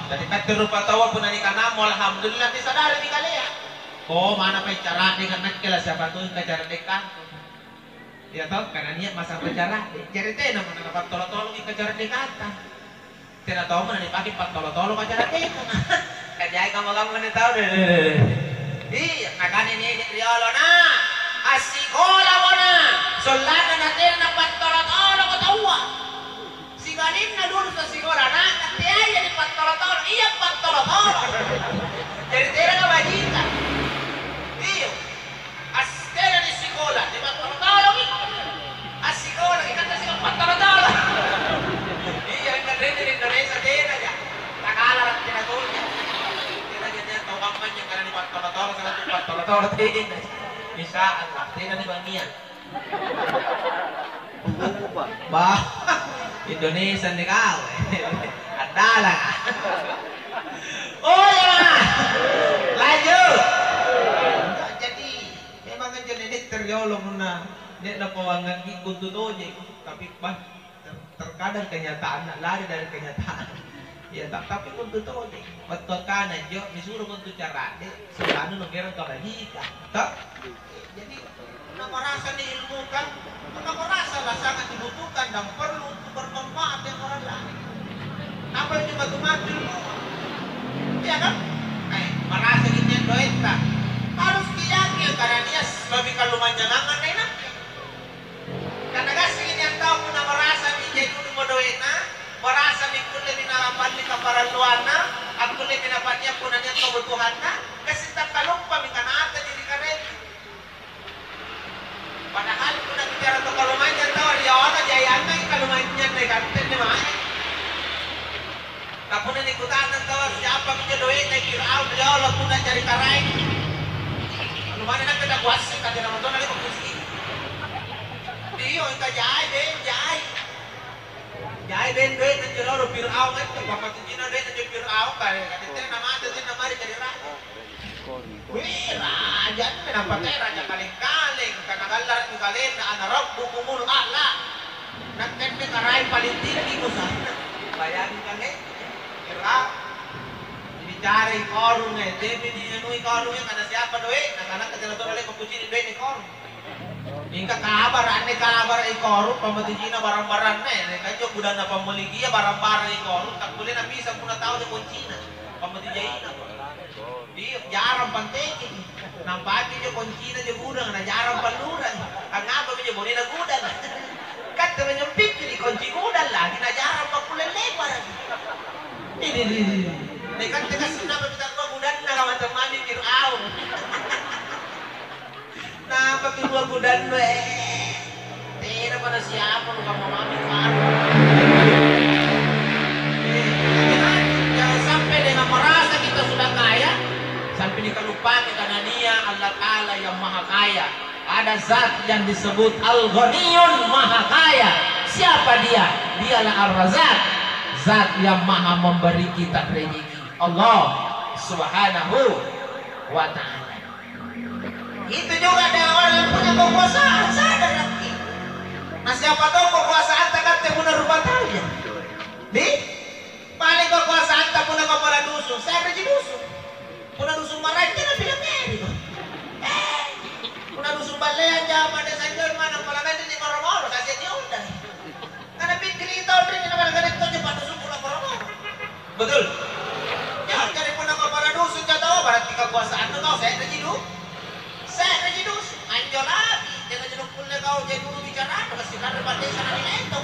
Jadi katirupa tawa pun ani kanamo alhamdulillah disadari di kalian. Oh mana pa cara dengan nakila siapa tuh cara dekan. Ya toh karena niat masa bicara. Cerita naman dapat tolo-tolo kita cara dekatan. Tidak tahu mana dipakai pak tolo-tolo cara dekan. Kajai kamu ini tahu deh. Iya, makanya ini riolo na. Asikola mo na. Solana natin na patolo-tolo ko tawa. Sigalim na dulu sa sikola na. Kaya jadi patolo-tolo. Iya patolo-tolo. Jadi tira ka bajita. Iyo. Astera ni sikola. Di patolo-tolo. Asikola. Ikan na sikola patolo-tolo. Iya, ang ganda ni Indonesia. Tira niya. Takala lang tinatulnya. Tira niya tau kampanye yang karena di patolo-tolo. Karena di patolo-tolo. Tira. Bisa Allah. Tira ni Bangian. Bah. Indonesia nih kau. Ada lah. Oh ya. Lanjut. Jadi memang kan jadi terjolong na. Dia nak pawangan ikut tutoje. Tapi bah terkadang kenyataan lari dari kenyataan. Ya tapi untuk tutoje. Waktu kanan jo disuruh untuk cara deh. Selalu nongkrong kebajikan. Tak. Jadi nama rasa diilmukan. Nama rasa lah sangat dibutuhkan dan perlu untuk bermanfaat yang orang lain. Apa yang batu-batu ilmu? Iya kan? Merasa gitu yang doita. Harus diyakin karena dia sebagai kalau manjangan enak. Karena kasih ini yang tahu pun merasa menjadi kudu doita, merasa mikul lebih narapan di kaparan luana, aku lebih dapatnya punanya kebutuhannya, kasih tak lupa mikana ada diri kalian. Padahal kuna bicara to kalumanyan tahu dia orang jayana kalumanyan deh kanten di mana. Kapuna ni kutanan tahu siapa punya doin naik Fir'aun dia Allah kuna cari karai. Lumana nak kada kuasa kada nama tuh nali kusi. Dia kita jai ben doin nanti orang Fir'aun kan bapak tu jina doin nanti Fir'aun kali kada nama ada nama cari raja. Wih raja kenapa raja kaling-kaling karena galar ni kalian na rabbukumul a'la. Nakkan ni karai paling tinggi ko sana. Bayangin kalian. Kira dicari korungnya, jadi dinanui korungnya karena siapa doi? Nah karena kejelas oleh kepucin doi ni korung. Hingga kabar ane kabar korung pemetiina barang-barang nih. Kajo budak na pemeligia barang-barang korung tak boleh na bisa puna tahu di kuncina. Pemetijaina. Iya jarang pantekin. Nampaknya jo kuncina jo gudang na jarang paluran. Ang apa jo boleh na gudang. Kata menyempit di kunci gudang lagi na jarang pakulen lebar. Ini. Nekan tegas sudah kita gua gudan na kawan teman di Fir'aun. Nah, pakai dua gudan we. Tidak pada siapa lu kamu mami baru. Jangan sampai dengan merasa kita sudah kaya, sampai dikelupakan karena Dia Allah Taala yang Maha Kaya. Ada zat yang disebut Al-Ghaniyun Maha Kaya. Siapa dia? Dialah Ar-Razzaq. Zat yang maha memberi kita rezeki. Allah Subhanahu wa ta'ala. Itu juga ada orang yang punya kekuasaan, sadar lagi. Nah siapa tahu kekuasaan tak punya rupa saja. Di paling kekuasaan tak punya kepala dusun. Saya kerja dusun. Punya dusun marah itu nak bilang ini. Punya dusun balean zaman desa Jerman kepala benda di Moro-Moro kasih dia udah. Karena pikir itu udah di negara itu cepat dusun pulang Moro-Moro. Betul. Jangan cari punya kepala dusun jatuh berarti kekuasaan itu kau saya kerja dusun. Saya kerja dusun. Anjol lagi. Jangan jadi punya kau jadi dulu bicara kasih karena pada desa nanti itu.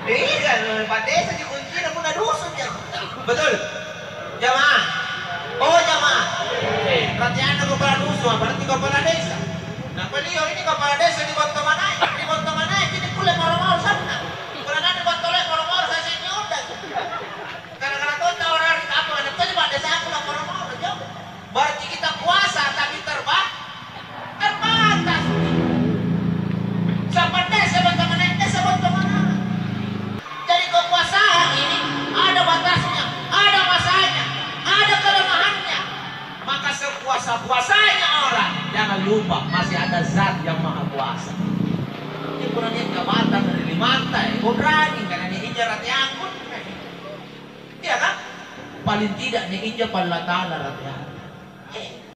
Iya, pada desa dikunci dan punya dusun jangan. Betul. Jamaah. Oh jamaah. Berarti anda kepala dusun berarti kepala desa. Nah beliau ini kepala desa di Kota Manai. Di Kota Manai ini kuliah Moro-Moro sana. Karena di Kota Moro-Moro saya sini udah. Karena kota orang apa ada tuh pada desa aku lah Moro-Moro jauh. Berarti kita puasa tapi terbatas. Sampai desa Kota Manai, desa Kota Manai. Jadi kekuasaan ini ada batasnya, ada masanya, ada kelemahannya. Maka sepuasa-puasanya orang jangan lupa masih ada zat yang maha kuasa. Ini kurangnya jabatan dari mantai, berani karena ini injarat yang pun. Iya kan? paling tidak ni inja pala ta'ala radya.